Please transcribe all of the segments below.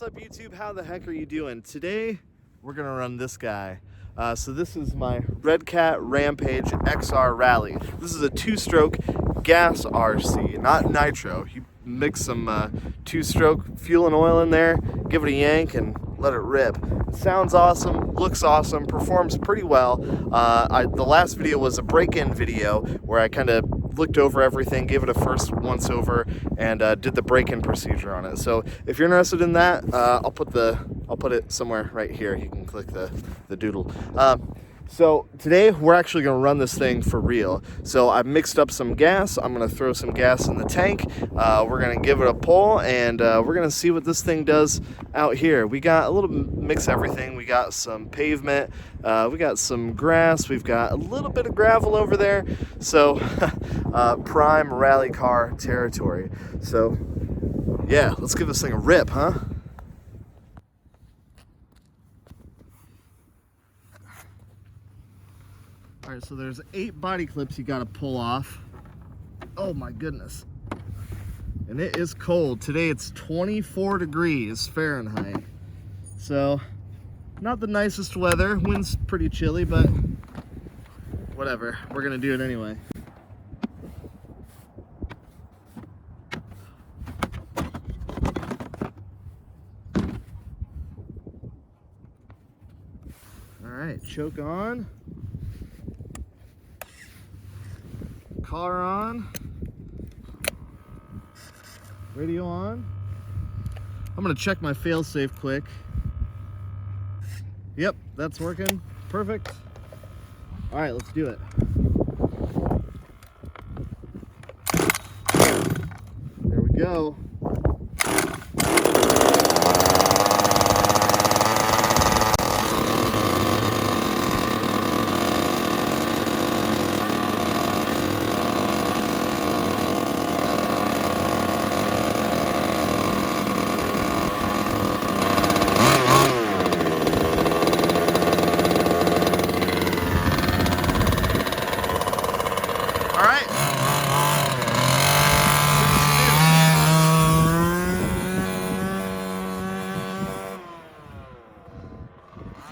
up, YouTube? How the heck are you doing? Today we're gonna run this guy. So this is my Redcat XR Rally. This is a two-stroke gas RC, not nitro. You mix some two-stroke fuel and oil in there, give it a yank, and let it rip. It sounds awesome, looks awesome, performs pretty well. The last video was a break-in video where I kind of looked over everything, gave it a first once-over, and did the break-in procedure on it. So if you're interested in that, I'll put it somewhere right here. You can click the doodle. So today we're actually going to run this thing for real. So I've mixed up some gas. I'm going to throw some gas in the tank. We're going to give it a pull, and we're going to see what this thing does out here. We got a little mix everything. We got some pavement. We got some grass. We've got a little bit of gravel over there. So prime rally car territory. So yeah, let's give this thing a rip, huh? All right, so there's 8 body clips you got to pull off. Oh my goodness. And it is cold. Today it's 24 degrees Fahrenheit. So not the nicest weather. Wind's pretty chilly, but whatever. We're gonna do it anyway. All right, choke on. Car on, radio on. I'm gonna check my fail-safe quick. Yep, that's working. Perfect. All right, let's do it. There we go.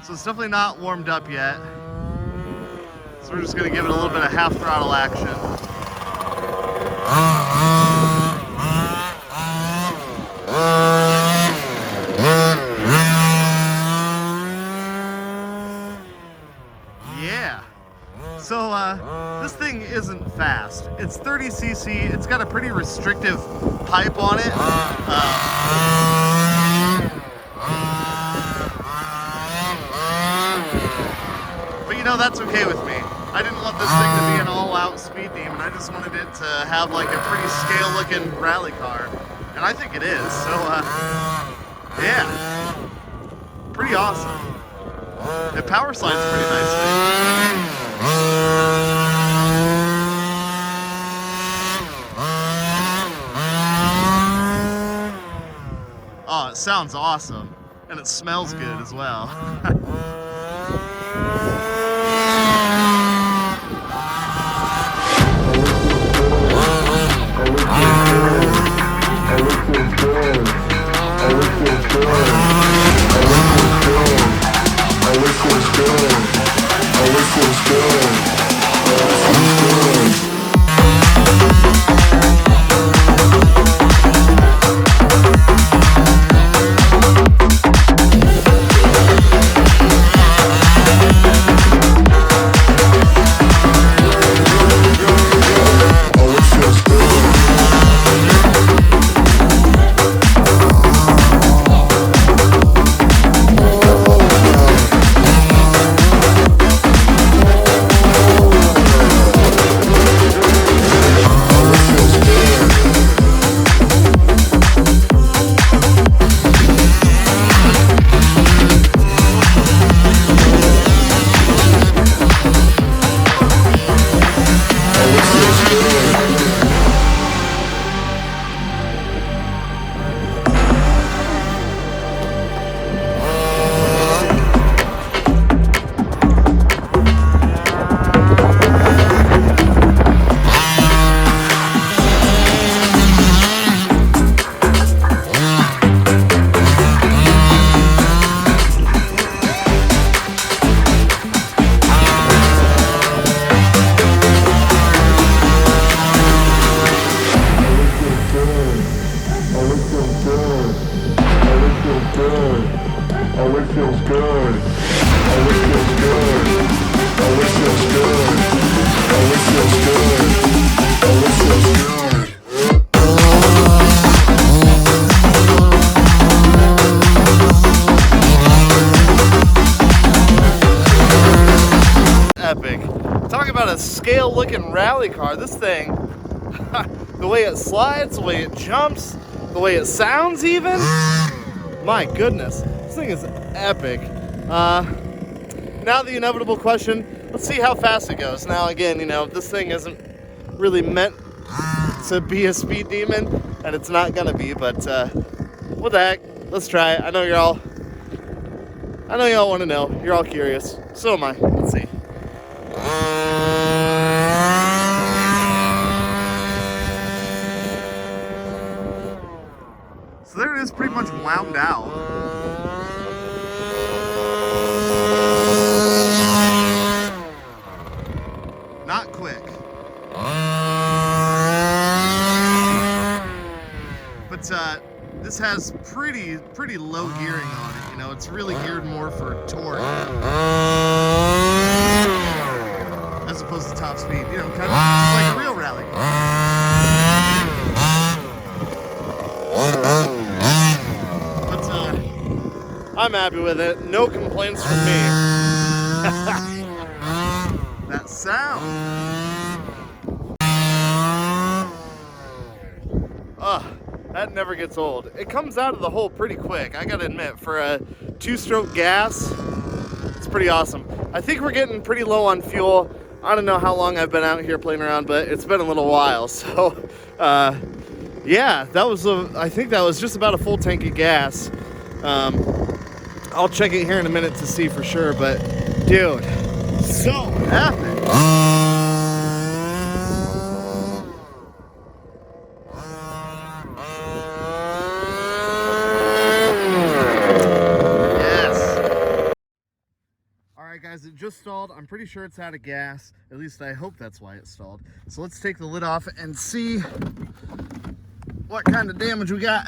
So it's definitely not warmed up yet. So we're just gonna give it a little bit of half throttle action. Yeah. So this thing isn't fast. It's 30 cc. It's got a pretty restrictive pipe on it. No, that's okay with me. I didn't want this thing to be an all-out speed demon. I just wanted it to have like a pretty scale-looking rally car, and I think it is. So, yeah, pretty awesome. It power slides pretty nicely. Oh, it sounds awesome, and it smells good as well. good. Oh, it feels good. Oh, it feels good. Oh, it feels good. Oh, it feels good. Oh, it feels good. Epic. Talk about a scale-looking rally car. This thing, the way it slides, the way it jumps, the way it sounds even. My goodness, this thing is epic. Now the inevitable question, let's see how fast it goes. Now again, you know, this thing isn't really meant to be a speed demon, and it's not gonna be, but what the heck, let's try it. I know y'all want to know. You're all curious. So am I. Let's see. So there it is, pretty much wound out. Not quick. But this has pretty low gearing on it. You know, it's really geared more for torque as opposed to top speed. You know, kind of just like a real rally car. But I'm happy with it. No complaints from me. That sound. That never gets old. It comes out of the hole pretty quick, I gotta admit. For a two-stroke gas, it's pretty awesome. I think we're getting pretty low on fuel. I don't know how long I've been out here playing around, but it's been a little while. So, yeah, that was I think that was just about a full tank of gas. I'll check it here in a minute to see for sure, but dude, so epic. Guys, it just stalled. I'm pretty sure it's out of gas. At least I hope that's why it stalled. So let's take the lid off and see what kind of damage we got.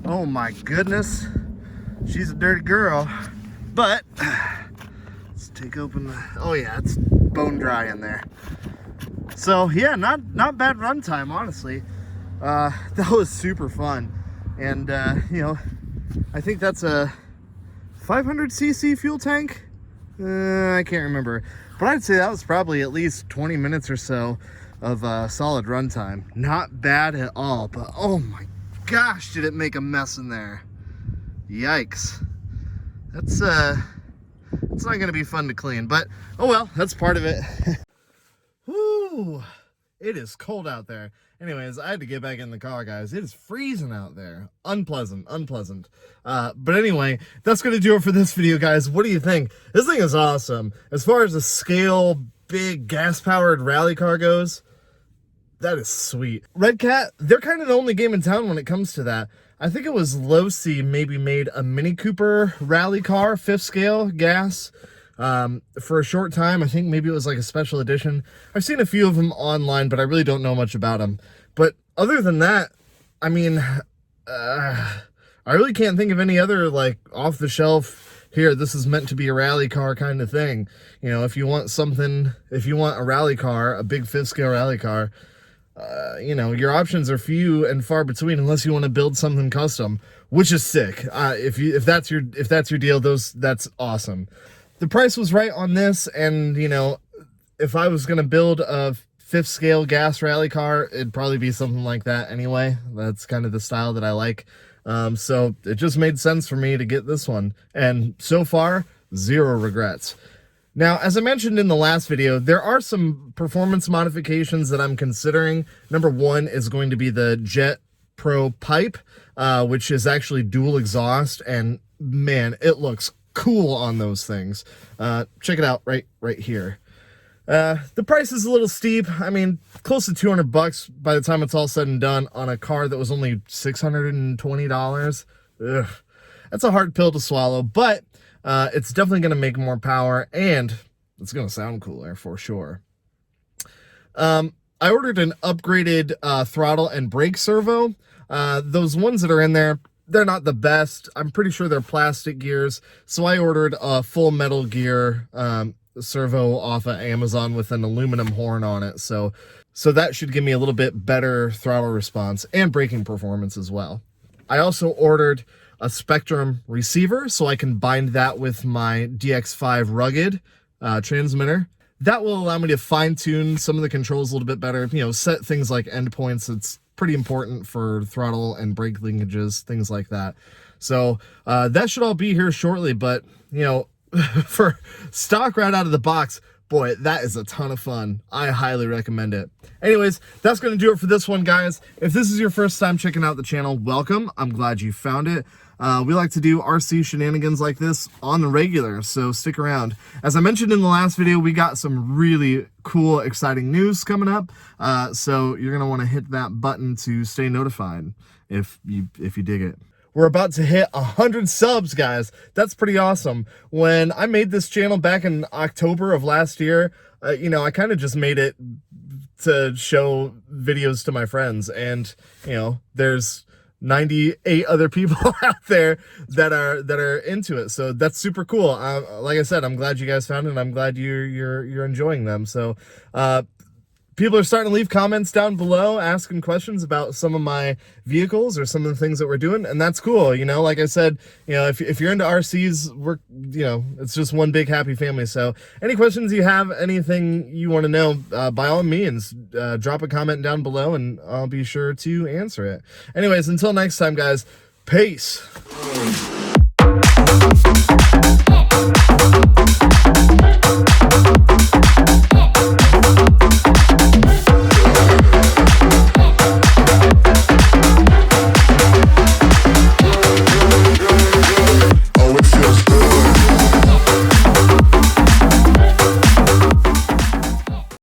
Oh my goodness. She's a dirty girl. But let's take open the, oh yeah, it's bone dry in there. So yeah, not bad runtime, honestly. That was super fun. And you know, I think that's a 500cc fuel tank. I can't remember, but I'd say that was probably at least 20 minutes or so of solid runtime. Not bad at all, but oh my gosh, did it make a mess in there. Yikes. That's it's not gonna be fun to clean, but oh well, that's part of it. Whoo, it is cold out there. Anyways, I had to get back in the car, guys. It is freezing out there. Unpleasant. But anyway, that's going to do it for this video, guys. What do you think? This thing is awesome. As far as a scale, big, gas-powered rally car goes, that is sweet. Redcat, they're kind of the only game in town when it comes to that. I think it was Low-C maybe made a Mini Cooper rally car, 5th scale, gas, for a short time. I think maybe it was like a special edition. I've seen a few of them online, but I really don't know much about them. But other than that, I mean, I really can't think of any other like off the shelf, here, this is meant to be a rally car kind of thing. You know, if you want something, if you want a rally car, a big 5th scale rally car, you know, your options are few and far between unless you want to build something custom, which is sick. If that's your deal, that's awesome. The price was right on this, and you know, if I was gonna build a 5th scale gas rally car, it'd probably be something like that anyway. That's kind of the style that I like. So it just made sense for me to get this one, and so far, 0 regrets. Now, as I mentioned in the last video, there are some performance modifications that I'm considering. Number 1 is going to be the Jet Pro pipe, which is actually dual exhaust, and man, it looks cool on those things. Check it out right here. The price is a little steep. I mean, close to 200 bucks by the time it's all said and done on a car that was only $620. Ugh. That's a hard pill to swallow, but it's definitely going to make more power, and it's going to sound cooler for sure. I ordered an upgraded throttle and brake servo. Those ones that are in there, they're not the best. I'm pretty sure they're plastic gears. So I ordered a full metal gear servo off of Amazon with an aluminum horn on it. So that should give me a little bit better throttle response and braking performance as well. I also ordered a Spectrum receiver so I can bind that with my DX5 rugged transmitter. That will allow me to fine tune some of the controls a little bit better, you know, set things like endpoints. It's pretty important for throttle and brake linkages, things like that. So that should all be here shortly, but you know, for stock right out of the box, boy, that is a ton of fun. I highly recommend it. Anyways, that's going to do it for this one, guys. If this is your first time checking out the channel, welcome. I'm glad you found it. We like to do RC shenanigans like this on the regular, so stick around. As I mentioned in the last video, we got some really cool, exciting news coming up. So you're going to want to hit that button to stay notified if you dig it. We're about to hit 100 subs, guys. That's pretty awesome. When I made this channel back in October of last year, you know, I kind of just made it to show videos to my friends. And, you know, there's 98 other people out there that are into it. So that's super cool. Like I said, I'm glad you guys found it, and I'm glad you're enjoying them. So, people are starting to leave comments down below asking questions about some of my vehicles or some of the things that we're doing, and that's cool. You know, like I said, you know, if you're into RCs, you know, it's just one big happy family. So any questions you have, anything you want to know, by all means, drop a comment down below and I'll be sure to answer it. Anyways, until next time, guys, peace.